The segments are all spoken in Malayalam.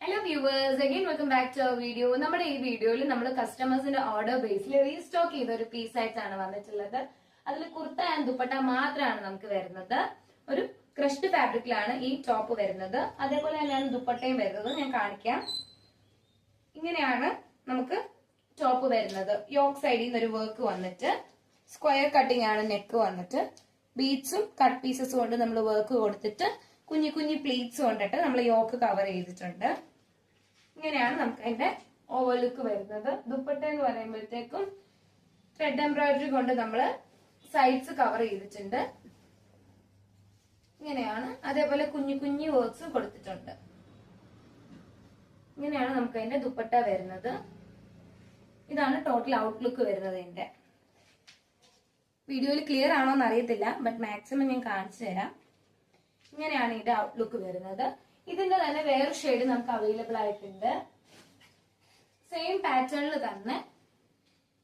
Hello viewers, again welcome back to our video. നമ്മുടെ ഈ വീഡിയോയിൽ നമ്മൾ കസ്റ്റമേഴ്സിന്റെ ഓർഡർ ബേസിൽ റീസ്റ്റോക്ക് ചെയ്ത ഒരു പീസ് ആയിട്ടാണ് വന്നിട്ടുള്ളത്. അതിൽ കുർത്ത ആൻഡ് ദുപ്പട്ട മാത്രമാണ് നമുക്ക് വരുന്നത്. ഒരു ക്രഷ്ഡ് ഫാബ്രിക്കിലാണ് ഈ ടോപ്പ് വരുന്നത്. അതേപോലെ തന്നെയാണ് ദുപ്പട്ടയും വരുന്നത്. ഞാൻ കാണിക്കാം. ഇങ്ങനെയാണ് നമുക്ക് ടോപ്പ് വരുന്നത്. യോക്ക് സൈഡിൽ നിന്ന് ഒരു വർക്ക് വന്നിട്ട് സ്ക്വയർ കട്ടിംഗ് ആണ് നെക്ക് വന്നിട്ട് ബീഡ്സും കട്ട് പീസസും കൊണ്ട് നമ്മൾ വർക്ക് കൊടുത്തിട്ട് കുഞ്ഞു കുഞ്ഞു പ്ലീറ്റ്സ് കൊണ്ടിട്ട് നമ്മൾ യോക്ക് കവർ ചെയ്തിട്ടുണ്ട്. ഇങ്ങനെയാണ് നമുക്ക് അതിന്റെ ഓവർ ലുക്ക് വരുന്നത്. ദുപ്പട്ട എന്ന് പറയുമ്പോഴത്തേക്കും ത്രെഡ് എംബ്രോയിഡറി കൊണ്ട് നമ്മൾ സൈഡ്സ് കവർ ചെയ്തിട്ടുണ്ട്. ഇങ്ങനെയാണ്. അതേപോലെ കുഞ്ഞു കുഞ്ഞു വർക്ക്സ് കൊടുത്തിട്ടുണ്ട്. ഇങ്ങനെയാണ് നമുക്ക് അതിന്റെ ദുപ്പട്ട വരുന്നത്. ഇതാണ് ടോട്ടൽ ഔട്ട്ലുക്ക് വരുന്നത്. ഇതിന്റെ വീഡിയോയിൽ ക്ലിയർ ആണോ എന്ന് അറിയത്തില്ല, ബട്ട് മാക്സിമം ഞാൻ കാണിച്ചു തരാം. ഇങ്ങനെയാണ് ഇതിന്റെ ഔട്ട്ലുക്ക് വരുന്നത്. ഇതിന്റെ തന്നെ വേറെ ഷെയ്ഡ് നമുക്ക് അവൈലബിൾ ആയിട്ടുണ്ട്. സെയിം പാറ്റേണിൽ തന്നെ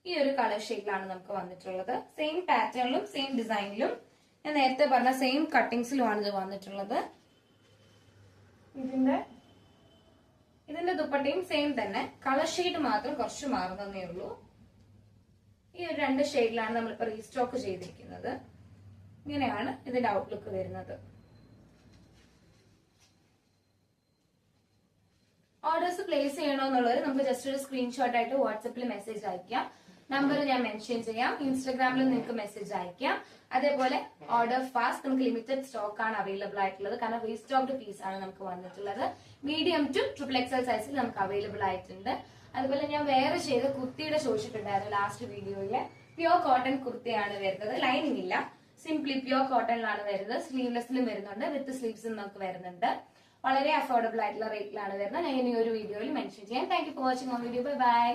ഈ ഒരു കളർ ഷെയ്ഡിലാണ് നമുക്ക് വന്നിട്ടുള്ളത്. സെയിം പാറ്റേണിലും സെയിം ഡിസൈനിലും ഞാൻ നേരത്തെ പറഞ്ഞ സെയിം കട്ടിങ്സിലുമാണ് ഇത് വന്നിട്ടുള്ളത്. ഇതിന്റെ ദുപ്പട്ടയും സെയിം തന്നെ, കളർ ഷെയ്ഡ് മാത്രം കുറച്ച് മാറുന്നതേ ഉള്ളൂ. ഈ ഒരു രണ്ട് ഷെയ്ഡിലാണ് നമ്മളിപ്പോ റീസ്റ്റോക്ക് ചെയ്തിരിക്കുന്നത്. ഇങ്ങനെയാണ് ഇതിന്റെ ഔട്ട്ലുക്ക് വരുന്നത്. ഓർഡേഴ്സ് പ്ലേസ് ചെയ്യണമെന്നുള്ളവർ നമുക്ക് ജസ്റ്റ് ഒരു സ്ക്രീൻഷോട്ട് ആയിട്ട് വാട്സപ്പിൽ മെസ്സേജ് അയക്കാം. നമ്പർ ഞാൻ മെൻഷൻ ചെയ്യാം. ഇൻസ്റ്റാഗ്രാമിൽ നിങ്ങൾക്ക് മെസ്സേജ് അയക്കാം. അതേപോലെ ഓർഡർ ഫാസ്റ്റ്, നമുക്ക് ലിമിറ്റഡ് സ്റ്റോക്ക് ആണ് അവൈലബിൾ ആയിട്ടുള്ളത്. കാരണം റീസ്റ്റോക്ഡ് പീസ് ആണ് നമുക്ക് വന്നിട്ടുള്ളത്. മീഡിയം ടു XXL സൈസിൽ നമുക്ക് അവൈലബിൾ ആയിട്ടുണ്ട്. അതുപോലെ ഞാൻ വേറെ ചെയ്ത കുർത്തിയുടെ ചോദിച്ചിട്ടുണ്ടായിരുന്നു ലാസ്റ്റ് വീഡിയോയില്. പ്യോർ കോട്ടൺ കുർത്തിയാണ് വരുന്നത്. ലൈനിങ് ഇല്ല, സിംപ്ലി പ്യോർ കോട്ടണിലാണ് വരുന്നത്. സ്ലീവ്ലെസ്സിലും വരുന്നുണ്ട്, വിത്ത് സ്ലീവ്സും നമുക്ക് വരുന്നുണ്ട്. വളരെ അഫോർഡബിൾ ആയിട്ടുള്ള റേറ്റിലാണ് വരുന്നത്. ഞാൻ ഈ ഒരു വീഡിയോയിൽ മെൻഷൻ ചെയ്യാം. Thank you for watching my video. Bye bye.